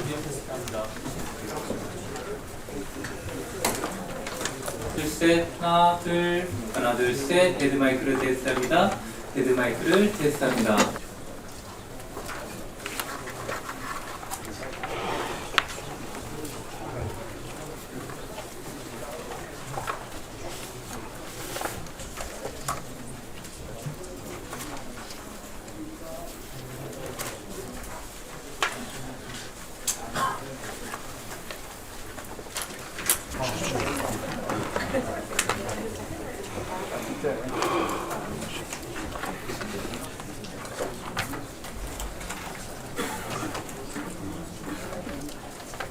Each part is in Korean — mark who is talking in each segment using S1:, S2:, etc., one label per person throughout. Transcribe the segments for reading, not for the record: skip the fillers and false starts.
S1: 오디오 테스트합니다. 둘셋 하나 둘 셋 데드 마이크를 테스트합니다. 데드 마이크를 테스트합니다.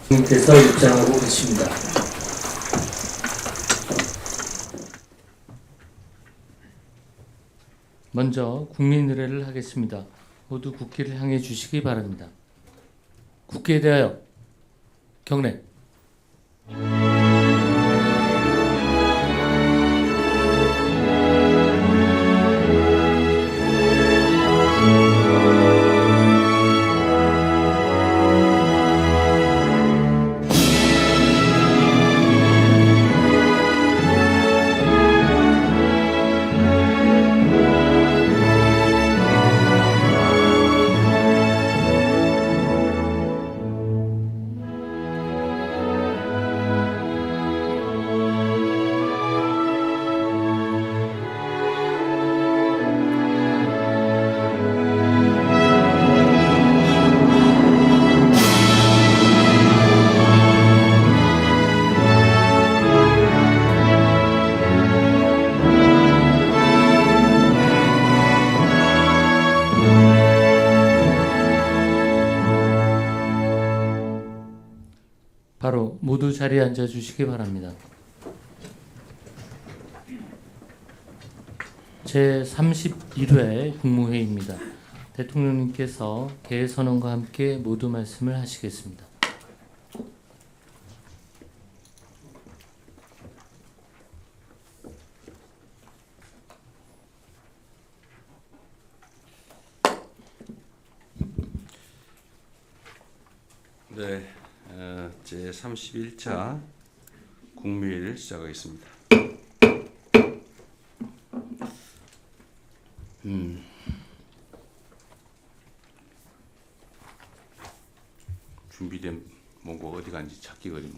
S2: 님께서 입장하고 계십니다. 먼저 국민 의례를 하겠습니다. 모두 국기를 향해 주시기 바랍니다. 국기에 대하여 경례. 바로 모두 자리에 앉아 주시기 바랍니다. 제31회 국무회의입니다. 대통령님께서 개선언과 함께 모두 말씀을 하시겠습니다.
S3: 네, 제31차 국무회의를 시작하겠습니다. 준비된 뭔가 어디 간지 찾기 어렵네.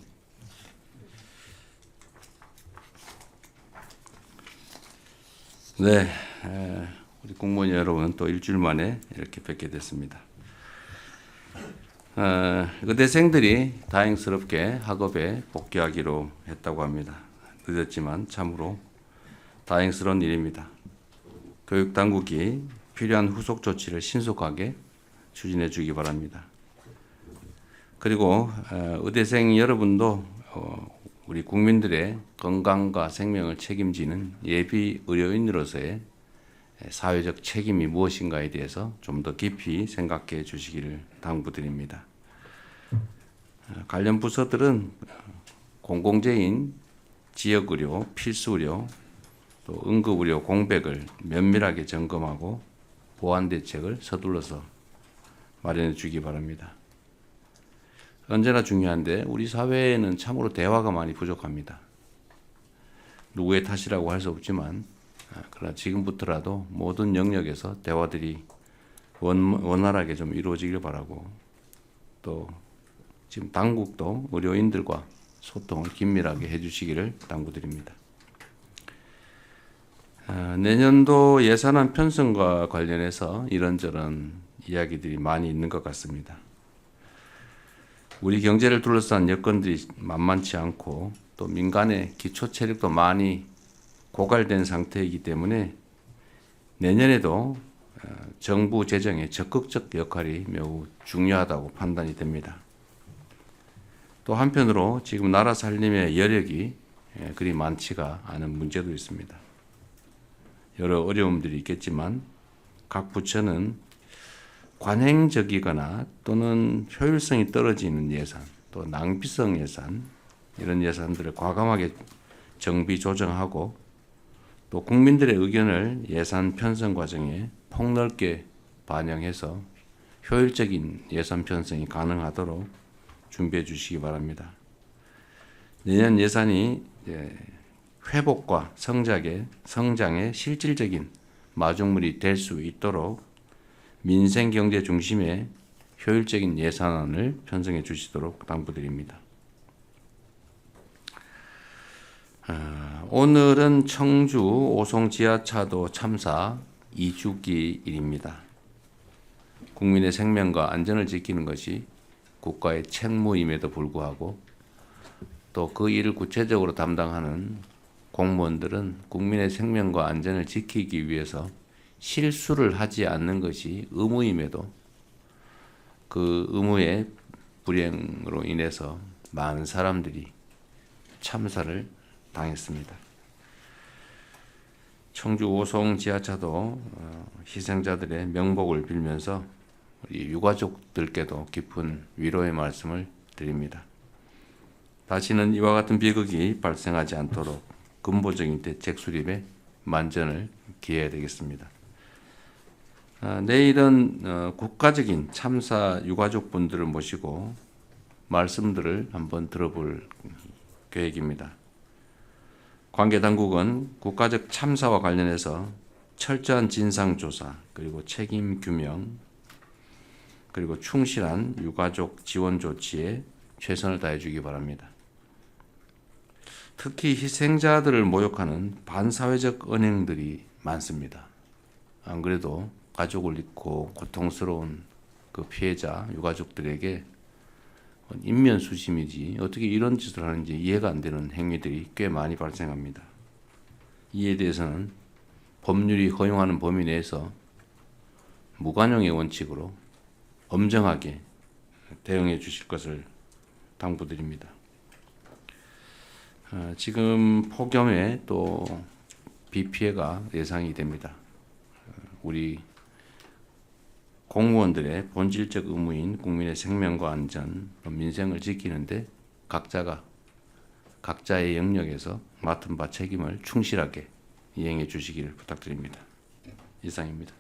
S3: 네, 우리 공무원 여러분 또 일주일 만에 이렇게 뵙게 됐습니다. 의대생들이 다행스럽게 학업에 복귀하기로 했다고 합니다. 늦었지만 참으로 다행스러운 일입니다. 교육당국이 필요한 후속 조치를 신속하게 추진해 주기 바랍니다. 그리고 의대생 여러분도 우리 국민들의 건강과 생명을 책임지는 예비 의료인으로서의 사회적 책임이 무엇인가에 대해서 좀 더 깊이 생각해 주시기를 당부드립니다. 관련 부서들은 공공재인, 지역의료, 필수의료, 또 응급의료 공백을 면밀하게 점검하고 보완 대책을 서둘러서 마련해 주기 바랍니다. 언제나 중요한데 우리 사회에는 참으로 대화가 많이 부족합니다. 누구의 탓이라고 할 수 없지만 그러나 지금부터라도 모든 영역에서 대화들이 원활하게 좀 이루어지길 바라고, 또 지금 당국도 의료인들과 소통을 긴밀하게 해주시기를 당부드립니다. 내년도 예산안 편성과 관련해서 이런저런 이야기들이 많이 있는 것 같습니다. 우리 경제를 둘러싼 여건들이 만만치 않고 또 민간의 기초 체력도 많이 고갈된 상태이기 때문에 내년에도 정부 재정의 적극적 역할이 매우 중요하다고 판단이 됩니다. 또 한편으로 지금 나라 살림의 여력이 그리 많지가 않은 문제도 있습니다. 여러 어려움들이 있겠지만 각 부처는 관행적이거나 또는 효율성이 떨어지는 예산, 또 낭비성 예산, 이런 예산들을 과감하게 정비 조정하고 또 국민들의 의견을 예산 편성 과정에 폭넓게 반영해서 효율적인 예산 편성이 가능하도록 준비해 주시기 바랍니다. 내년 예산이 회복과 성장의 실질적인 마중물이 될 수 있도록 민생 경제 중심의 효율적인 예산안을 편성해 주시도록 당부드립니다. 오늘은 청주 오송 지하차도 참사 2주기일입니다. 국민의 생명과 안전을 지키는 것이 국가의 책무임에도 불구하고 또 그 일을 구체적으로 담당하는 공무원들은 국민의 생명과 안전을 지키기 위해서 실수를 하지 않는 것이 의무임에도 그 의무의 불행으로 인해서 많은 사람들이 참사를 당했습니다. 청주 오송 지하차도 희생자들의 명복을 빌면서 우리 유가족들께도 깊은 위로의 말씀을 드립니다. 다시는 이와 같은 비극이 발생하지 않도록 근본적인 대책 수립에 만전을 기해야 되겠습니다. 내일은 국가적인 참사 유가족분들을 모시고 말씀들을 한번 들어볼 계획입니다. 관계 당국은 국가적 참사와 관련해서 철저한 진상조사, 그리고 책임 규명, 그리고 충실한 유가족 지원 조치에 최선을 다해 주기 바랍니다. 특히 희생자들을 모욕하는 반사회적 언행들이 많습니다. 안 그래도 가족을 잃고 고통스러운 그 피해자 유가족들에게 인면수심이지 어떻게 이런 짓을 하는지 이해가 안 되는 행위들이 꽤 많이 발생합니다. 이에 대해서는 법률이 허용하는 범위 내에서 무관용의 원칙으로 엄정하게 대응해 주실 것을 당부드립니다. 지금 폭염에 또 비 피해가 예상이 됩니다. 우리 공무원들의 본질적 의무인 국민의 생명과 안전, 민생을 지키는데 각자가 각자의 영역에서 맡은 바 책임을 충실하게 이행해 주시기를 부탁드립니다. 이상입니다.